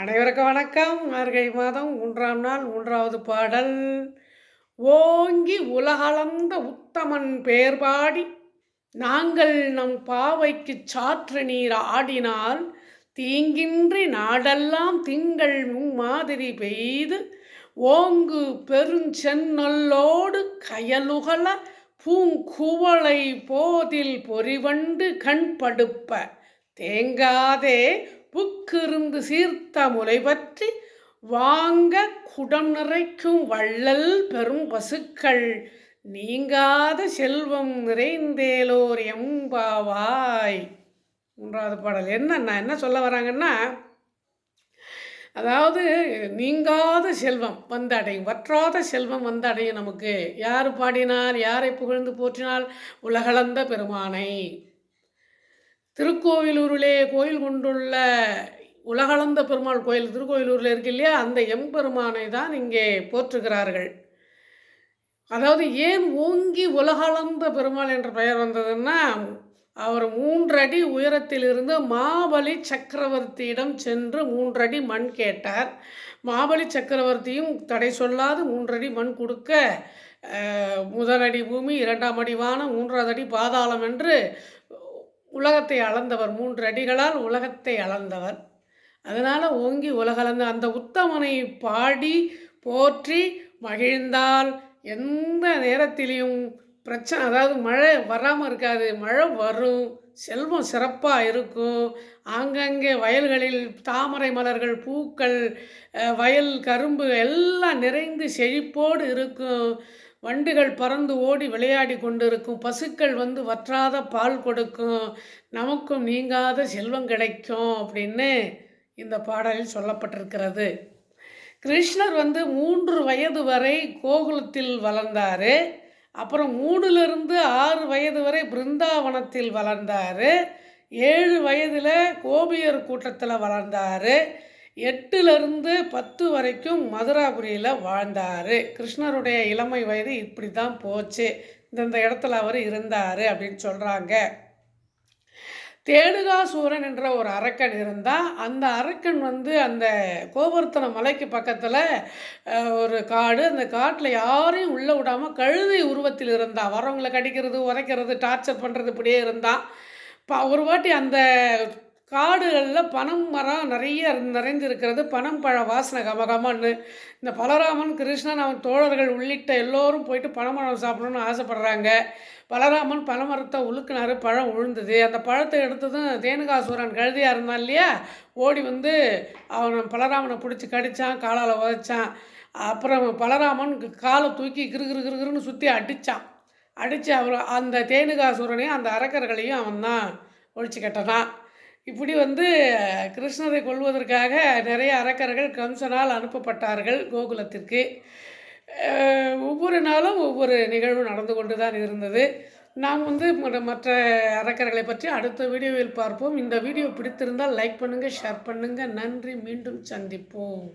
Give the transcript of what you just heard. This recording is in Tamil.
அனைவருக்கும் வணக்கம். மார்கழி மாதம் 3ஆம் நாள் 3வது பாடல். ஓங்கி உலகளந்த உத்தமன் பேர் பாடி நாங்கள் நம் பாவைக்குச் சாற்று நீர் ஆடினால் தீங்கின்றி நாடெல்லாம் திங்கள் மும்மாதிரி பெய்து ஓங்கு பெருஞ்செந்நெல்லோடு கயலுகல பூங்குவளை போதில் பொறிவண்டு கண்படுப்ப தேங்காதே புக்கிருந்து சீர்த்த முலை பற்றி வாங்க குடம் நிறைக்கும் வள்ளல் பெரும் பசுக்கள் நீங்காத செல்வம் நிறைந்தேலோர் எம்பாவாய். 3வது பாடல் என்ன சொல்ல வராங்கன்னா, அதாவது நீங்காத செல்வம் வந்தடையும், வற்றாத செல்வம் வந்தடையும். நமக்கு யார் பாடினார், யாரை புகழ்ந்து போற்றினால்? உலகளந்த பெருமானை. திருக்கோவிலூரிலே கோயில் கொண்டுள்ள உலகளந்த பெருமாள் கோயில் திருக்கோவிலூரில் இருக்கு இல்லையா, அந்த எம்பெருமானை தான் இங்கே போற்றுகிறார்கள். அதாவது ஏன் ஓங்கி உலகளந்த பெருமாள் என்ற பெயர் வந்ததுன்னா, அவர் 3 அடி உயரத்தில் இருந்து மாபலி சக்கரவர்த்தியிடம் சென்று 3 அடி மண் கேட்டார். மாபலி சக்கரவர்த்தியும் தடை சொல்லாது 3 அடி மண் கொடுக்க, முதலடி பூமி, 2ஆம் அடி வானம், 3வது அடி பாதாளம் என்று உலகத்தை அளந்தவர். 3 அடிகளால் உலகத்தை அளந்தவர். அதனால் ஓங்கி உலகளந்த அந்த உத்தமனை பாடி போற்றி மகிழ்ந்தால் எந்த நேரத்திலையும் பிரச்சனை, அதாவது மழை வராமல் இருக்காது, மழை வரும், செல்வம் சிறப்பாக இருக்கும். ஆங்கங்கே வயல்களில் தாமரை மலர்கள், பூக்கள், வயல் கரும்பு எல்லாம் நிறைந்து செழிப்போடு இருக்கும். வண்டுகள் பறந்து ஓடி விளையாடி கொண்டிருக்கும். பசுக்கள் வந்து வற்றாத பால் கொடுக்கும். நமக்கும் நீங்காத செல்வம் கிடைக்கும் அப்படின்னு இந்த பாடலில் சொல்லப்பட்டிருக்கிறது. கிருஷ்ணர் வந்து 3 வயது வரை கோகுலத்தில் வளர்ந்தார். அப்புறம் 3லிருந்து 6 வயது வரை பிருந்தாவனத்தில் வளர்ந்தார். 7 வயதில் கோபியர் கூட்டத்தில் வளர்ந்தார். 8லிருந்து 10 வரைக்கும் மதுராபுரியில் வாழ்ந்தார். கிருஷ்ணருடைய இளமை வயது இப்படி தான் போச்சு. இந்த இடத்துல அவர் இருந்தார் அப்படின்னு சொல்கிறாங்க. தேனுகாசூரன் என்ற ஒரு அரக்கன் இருந்தால், அந்த அரக்கன் வந்து அந்த கோவர்த்தன மலைக்கு பக்கத்தில் ஒரு காடு, அந்த காட்டில் யாரையும் உள்ளே விடாமல் கழுதை உருவத்தில் இருந்தான். வரவங்களை கடிக்கிறது, உதைக்கிறது, டார்ச்சர் பண்ணுறது இப்படியே இருந்தான். ஒரு வாட்டி அந்த காடுகளில் பனம் மரம் நிறைய நிறைந்திருக்கிறது. பனம் பழ வாசனை கமகமன்னு. இந்த பலராமன், கிருஷ்ணன், அவன் தோழர்கள் உள்ளிட்ட எல்லோரும் போயிட்டு பனைமரம் சாப்பிடணும்னு ஆசைப்படுறாங்க. பலராமன் பனைமரத்தை உலுக்குனாரு, பழம் விழுந்தது. அந்த பழத்தை எடுத்ததும் தேனுகாசூரன் கழுதியாக இருந்தான் இல்லையா, ஓடி வந்து அவன் பலராமனை பிடிச்சி கடித்தான், காலால் உதைச்சான். அப்புறம் பலராமன் காலை தூக்கி கிருகிருன்னு சுற்றி அடித்தான். அடித்து அவர் அந்த தேனுகாசூரனையும் அந்த அரக்கர்களையும் அவன் தான் ஒழிச்சு கட்டினான். இப்படி வந்து கிருஷ்ணரை கொல்வதற்காக நிறைய அரக்கர்கள் கம்சனால் அனுப்பப்பட்டார்கள் கோகுலத்திற்கு. ஒவ்வொரு நாளும் ஒவ்வொரு நிகழ்வு நடந்து கொண்டு தான் இருந்தது. நாம் வந்து மற்ற அரக்கர்களை பற்றி அடுத்த வீடியோவில் பார்ப்போம். இந்த வீடியோ பிடித்திருந்தால் லைக் பண்ணுங்கள், ஷேர் பண்ணுங்கள். நன்றி. மீண்டும் சந்திப்போம்.